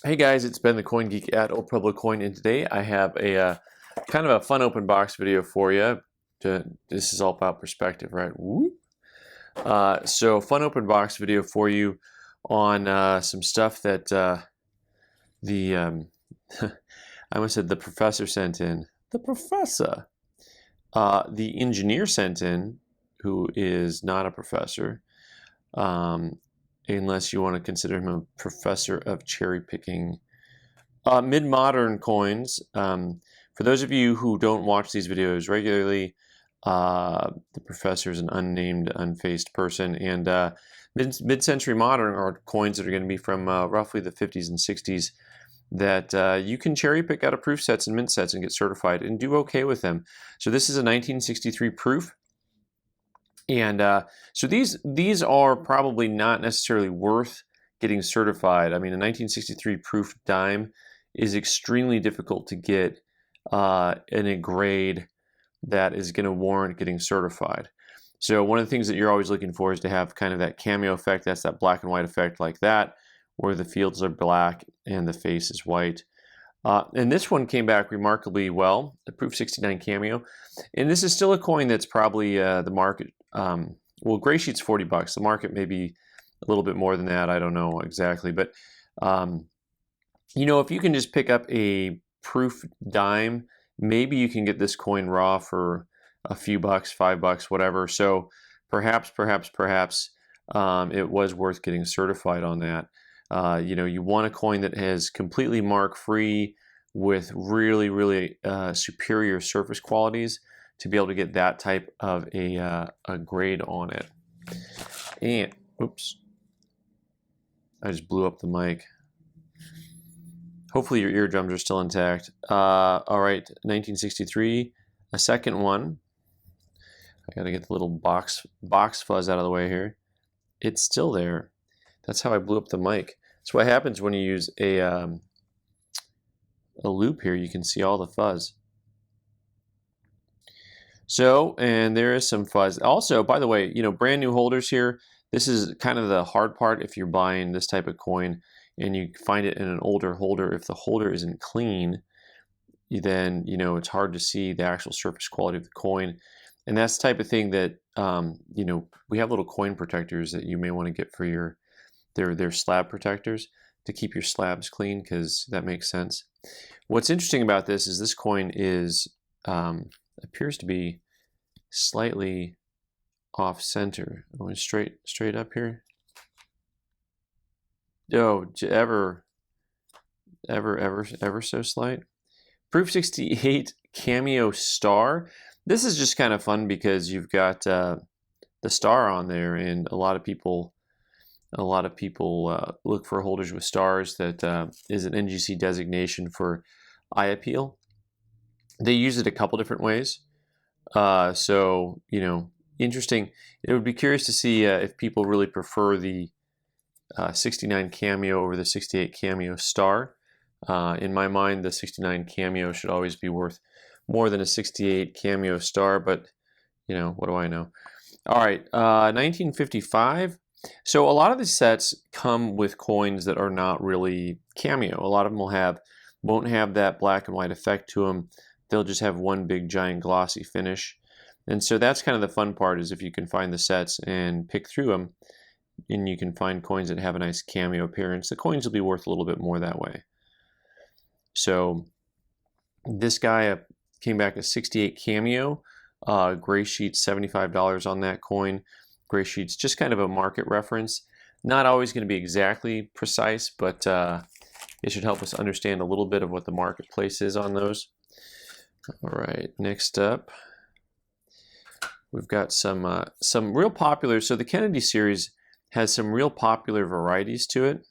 Hey guys, it's Ben the Coin Geek at Old Pueblo Coin, and today I have a kind of a fun open box video for you. This is all about perspective, right? Whoop. So fun open box video for you on some stuff that the I almost said the professor sent in. The professor, the engineer sent in, who is not a professor. Unless you want to consider him a professor of cherry picking. Mid-modern coins. For those of you who don't watch these videos regularly, the professor is an unnamed, unfaced person, and mid-century modern are coins that are going to be from roughly the 50s and 60s that you can cherry pick out of proof sets and mint sets and get certified and do okay with them. So this is a 1963 proof. And so these are probably not necessarily worth getting certified. I mean, a 1963 proof dime is extremely difficult to get in a grade that is going to warrant getting certified. So one of the things that you're always looking for is to have kind of that cameo effect. That's that black and white effect like that, where the fields are black and the face is white. And this one came back remarkably well, the Proof 69 Cameo. And this is still a coin that's probably the market. Well, gray sheet's $40. The market may be a little bit more than that. I don't know exactly. But, you know, if you can just pick up a proof dime, maybe you can get this coin raw for a few bucks, $5, whatever. So perhaps it was worth getting certified on that. You know, you want a coin that has completely mark-free with really superior surface qualities to be able to get that type of a grade on it. And, oops, I just blew up the mic. Hopefully your eardrums are still intact. All right, 1963, a second one. I gotta get the little box fuzz out of the way here. It's still there. That's how I blew up the mic. That's what happens when you use a loop here. You can see all the fuzz. So, and there is some fuzz. Also, by the way, you know, brand new holders here. This is kind of the hard part if you're buying this type of coin and you find it in an older holder. If the holder isn't clean, then, you know, it's hard to see the actual surface quality of the coin. And that's the type of thing that, you know, we have little coin protectors that you may want to get for your they're slab protectors to keep your slabs clean, because that makes sense. What's interesting about this is this coin is appears to be slightly off center. Going straight up here. Oh, ever so slight. Proof 68 Cameo Star. This is just kind of fun because you've got the star on there, and a lot of people look for holders with stars. That is an NGC designation for eye appeal. They use it a couple different ways. So, you know, interesting. It would be curious to see if people really prefer the 69 Cameo over the 68 Cameo Star. In my mind, the 69 Cameo should always be worth more than a 68 Cameo Star, but, you know, what do I know? All right, 1955. So a lot of the sets come with coins that are not really cameo. A lot of them won't have that black and white effect to them. They'll just have one big giant glossy finish. And so that's kind of the fun part, is if you can find the sets and pick through them, and you can find coins that have a nice cameo appearance, the coins will be worth a little bit more that way. So this guy came back at 68 Cameo. Gray sheet, $75 on that coin. Gray sheet's just kind of a market reference. Not always going to be exactly precise, but it should help us understand a little bit of what the marketplace is on those. All right, next up, we've got some real popular. So the Kennedy series has some real popular varieties to it,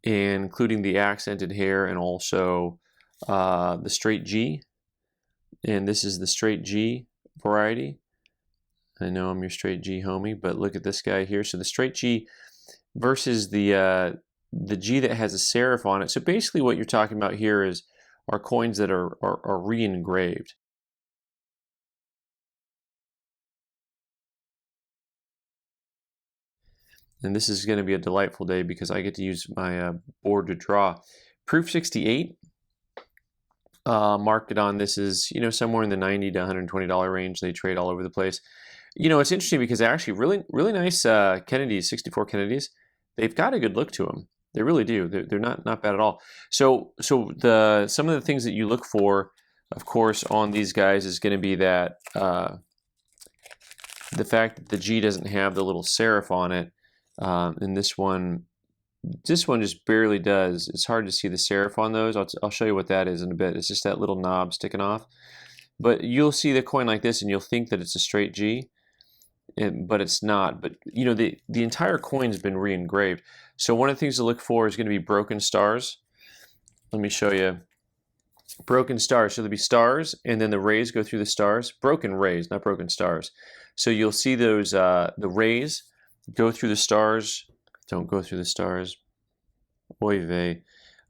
including the accented hair and also the straight G. And this is the straight G variety. I know I'm your straight G homie, but look at this guy here. So the straight G versus the G that has a serif on it. So basically what you're talking about here are coins that are re-engraved. And this is going to be a delightful day because I get to use my board to draw. Proof 68, market on this is, somewhere in the $90 to $120 range. They trade all over the place. It's interesting because they're actually really nice Kennedys, 64 Kennedys. They've got a good look to them. They really do. They're not bad at all. So some of the things that you look for, of course, on these guys is going to be that the fact that the G doesn't have the little serif on it, and this one just barely does. It's hard to see the serif on those. I'll show you what that is in a bit. It's just that little knob sticking off. But you'll see the coin like this, and you'll think that it's a straight G, but it's not. But the entire coin's been re-engraved. So one of the things to look for is going to be broken stars. Let me show you. Broken stars. So there'll be stars, and then the rays go through the stars. Broken rays, not broken stars. So you'll see those the rays go through the stars. Don't go through the stars. Oy vey.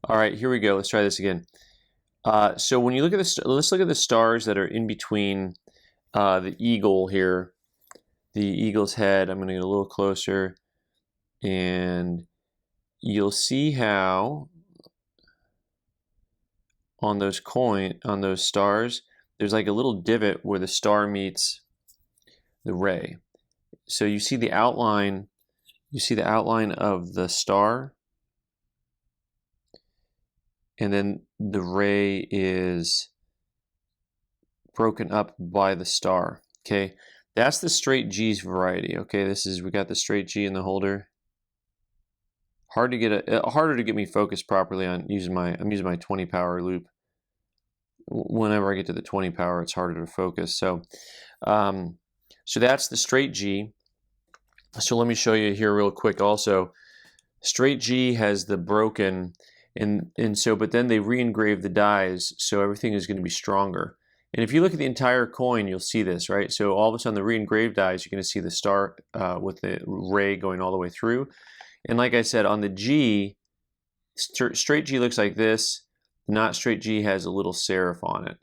All right, here we go. Let's try this again. So when you look at this, let's look at the stars that are in between the eagle here, the eagle's head. I'm going to get a little closer, and you'll see how on those stars, there's like a little divot where the star meets the ray. So you see the outline. You see the outline of the star, and then the ray is broken up by the star. Okay, that's the straight G's variety. Okay, we got the straight G in the holder. Harder to get me focused properly on using I'm using my 20 power loop. Whenever I get to the 20 power, it's harder to focus. So that's the straight G. So let me show you here real quick also. Straight G has the broken, but then they re-engrave the dies, so everything is going to be stronger. And if you look at the entire coin, you'll see this, right? So all of a sudden the re-engraved dies, you're going to see the star with the ray going all the way through. And like I said, on the G, straight G looks like this. Not straight G has a little serif on it.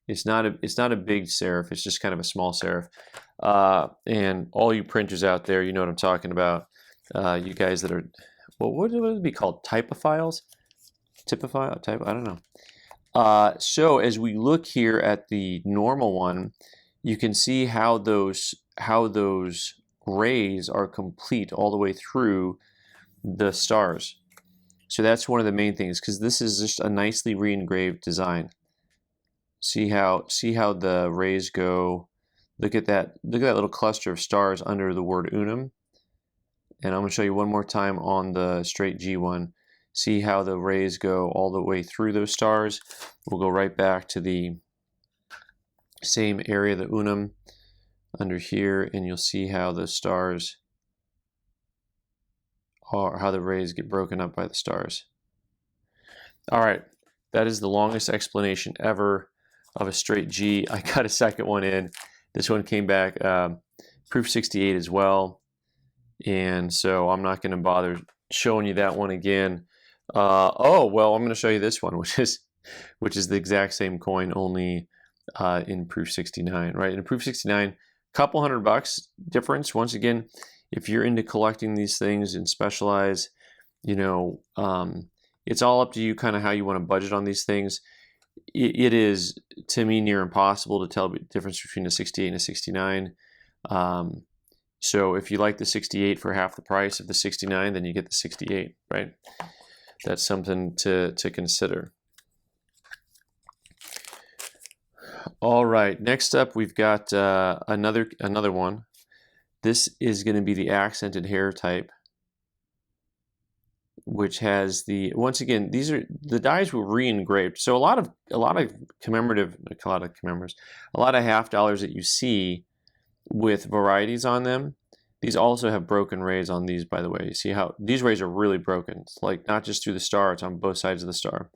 It's not a big serif. It's just kind of a small serif. And all you printers out there, you know what I'm talking about. You guys that are, what would it be called? Typophiles? Typophile? Type? I don't know. So as we look here at the normal one, you can see how those rays are complete all the way through the stars. So that's one of the main things, because this is just a nicely re-engraved design. See how the rays go. Look at that little cluster of stars under the word unum. And I'm going to show you one more time on the straight G one. See how the rays go all the way through those stars. We'll go right back to the same area, the unum, under here, and you'll see how the stars are, how the rays get broken up by the stars. All right, that is the longest explanation ever of a straight G. I got a second one in. This one came back proof 68 as well, and so I'm not going to bother showing you that one again. Oh well, I'm going to show you this one, which is the exact same coin, only in proof 69, right? In proof 69, couple $100 difference. Once again, if you're into collecting these things and specialize, it's all up to you, kind of how you want to budget on these things. It is, to me, near impossible to tell the difference between a 68 and a 69. So if you like the 68 for half the price of the 69, then you get the 68, right? That's something to consider. All right, next up we've got another one. This is going to be the accented hair type, which has once again, these are the dies were re-engraved. So a lot of half dollars that you see with varieties on them, these also have broken rays on these, by the way. You see how these rays are really broken. It's like not just through the star, it's on both sides of the star.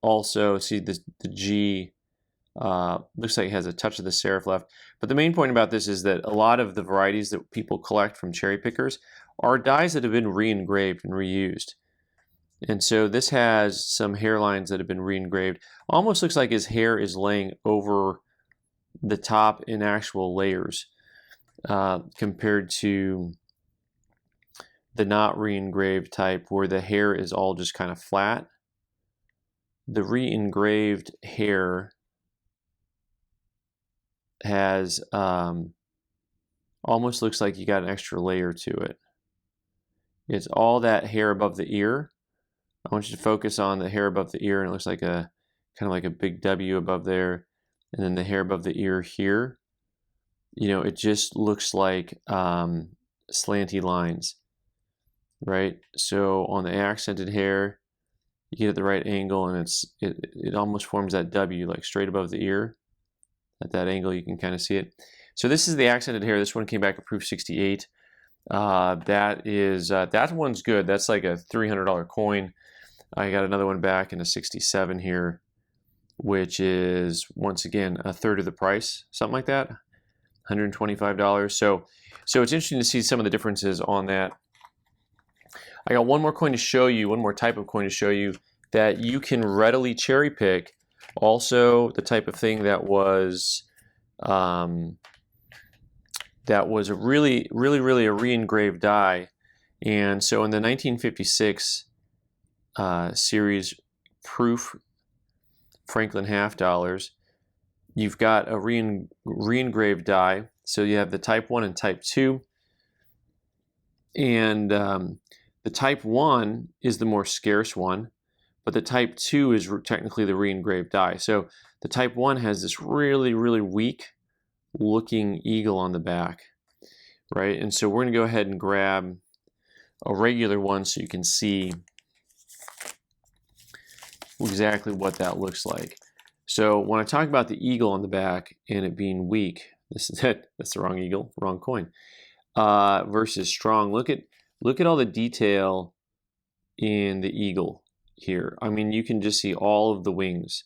Also see the G looks like it has a touch of the serif left. But the main point about this is that a lot of the varieties that people collect from cherry pickers are dies that have been re-engraved and reused. And so this has some hairlines that have been re-engraved. Almost looks like his hair is laying over the top in actual layers, compared to the not re-engraved type where the hair is all just kind of flat. The re-engraved hair has almost looks like you got an extra layer to it. It's all that hair above the ear. I want you to focus on the hair above the ear, and it looks like a kind of like a big W above there, and then the hair above the ear here. You know, it just looks like slanty lines, right? So on the accented hair, you get at the right angle, and it almost forms that W, like straight above the ear. At that angle, you can kind of see it. So this is the accented hair. This one came back approved 68. That one's good. That's like a $300 coin. I got another one back in a 67 here, which is once again a third of the price, something like that, $125. So it's interesting to see some of the differences on that. I got one more coin to show you, one more type of coin to show you that you can readily cherry pick. Also, the type of thing that was a really a re-engraved die. And so in the 1956 series proof Franklin half dollars, you've got a re-engraved die. So you have the type 1 and type 2. And the type 1 is the more scarce one, but the type 2 is technically the re-engraved die. So the type 1 has this really weak looking eagle on the back, right? And so we're going to go ahead and grab a regular one so you can see exactly what that looks like. So when I talk about the eagle on the back and it being weak, that's the wrong eagle, wrong coin, versus strong. Look at all the detail in the eagle here. I mean, you can just see all of the wings.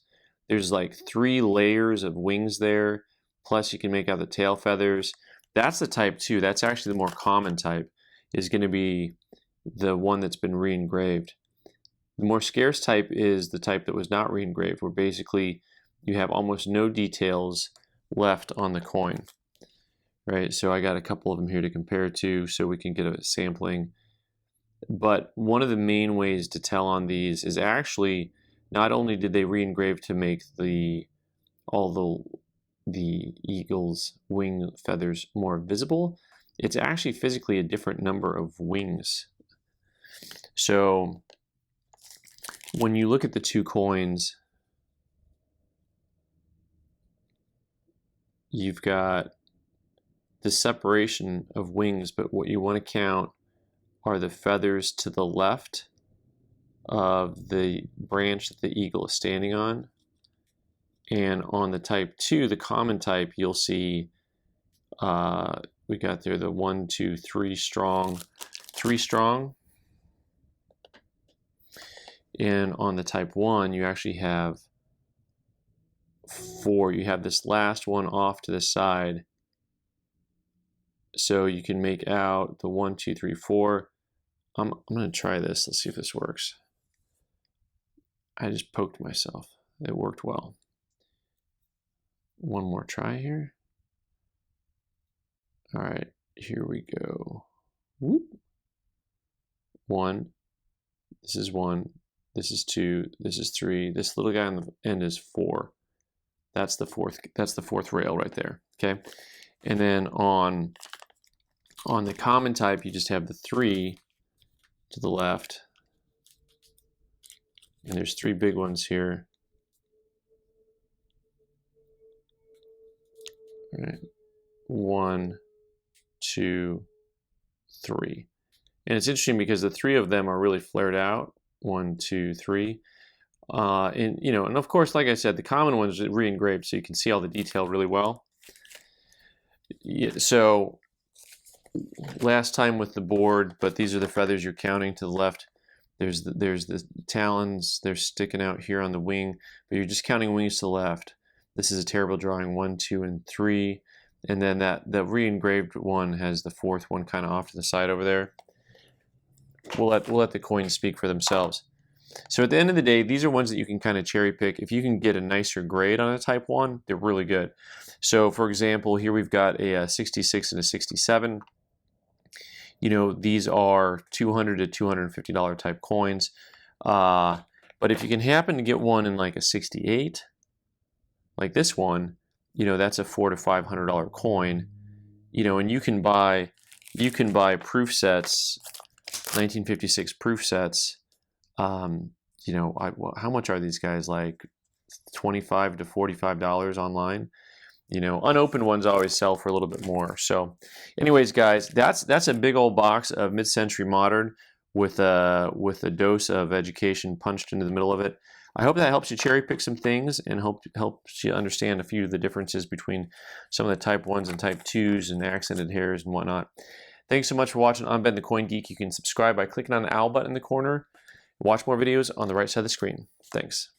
There's like 3 layers of wings there, plus you can make out the tail feathers. That's the type 2. That's actually the more common type, is going to be the one that's been re-engraved. The more scarce type is the type that was not re-engraved, where basically you have almost no details left on the coin, right? So I got a couple of them here to compare to so we can get a sampling. But one of the main ways to tell on these is actually not only did they re-engrave to make all the eagle's wing feathers more visible, it's actually physically a different number of wings. So when you look at the two coins, you've got the separation of wings, but what you want to count are the feathers to the left of the branch that the eagle is standing on. And on the type 2, the common type, you'll see we got there the 1, 2, 3 strong, 3 strong. And on the type 1, you actually have 4. You have this last one off to the side. So you can make out the 1, 2, 3, 4. I'm going to try this. Let's see if this works. I just poked myself. It worked well. One more try here. All right, here we go. Whoop. 1. This is 1. This is 2. This is 3. This little guy on the end is 4. That's the fourth. That's the fourth rail right there. Okay, and then on the common type, you just have the 3 to the left, and there's 3 big ones here. All right, 1, 2, 3, and it's interesting because the 3 of them are really flared out. 1, 2, 3. And you know, and of course, like I said, the common ones are re-engraved, so you can see all the detail really well. Yeah, so last time with the board, but these are the feathers you're counting to the left. There's the talons, they're sticking out here on the wing, but you're just counting wings to the left. This is a terrible drawing, 1, 2, and 3, and then the re-engraved one has the 4th one kind of off to the side over there. We'll let the coins speak for themselves. So at the end of the day, these are ones that you can kind of cherry pick. If you can get a nicer grade on a type 1, they're really good. So for example, here we've got a 66 and a 67. You know, these are $200 to $250 type coins. But if you can happen to get one in like a 68, like this one, you know, that's a $400 to $500 coin. You know, and you can buy proof sets, 1956 proof sets. You know, how much are these guys? Like $25 to $45 online. You know, unopened ones always sell for a little bit more. So, anyways, guys, that's a big old box of mid-century modern with a dose of education punched into the middle of it. I hope that helps you cherry pick some things and helps you understand a few of the differences between some of the type 1s and type 2s and accented hairs and whatnot. Thanks so much for watching. I'm Ben the Coin Geek. You can subscribe by clicking on the owl button in the corner. Watch more videos on the right side of the screen. Thanks.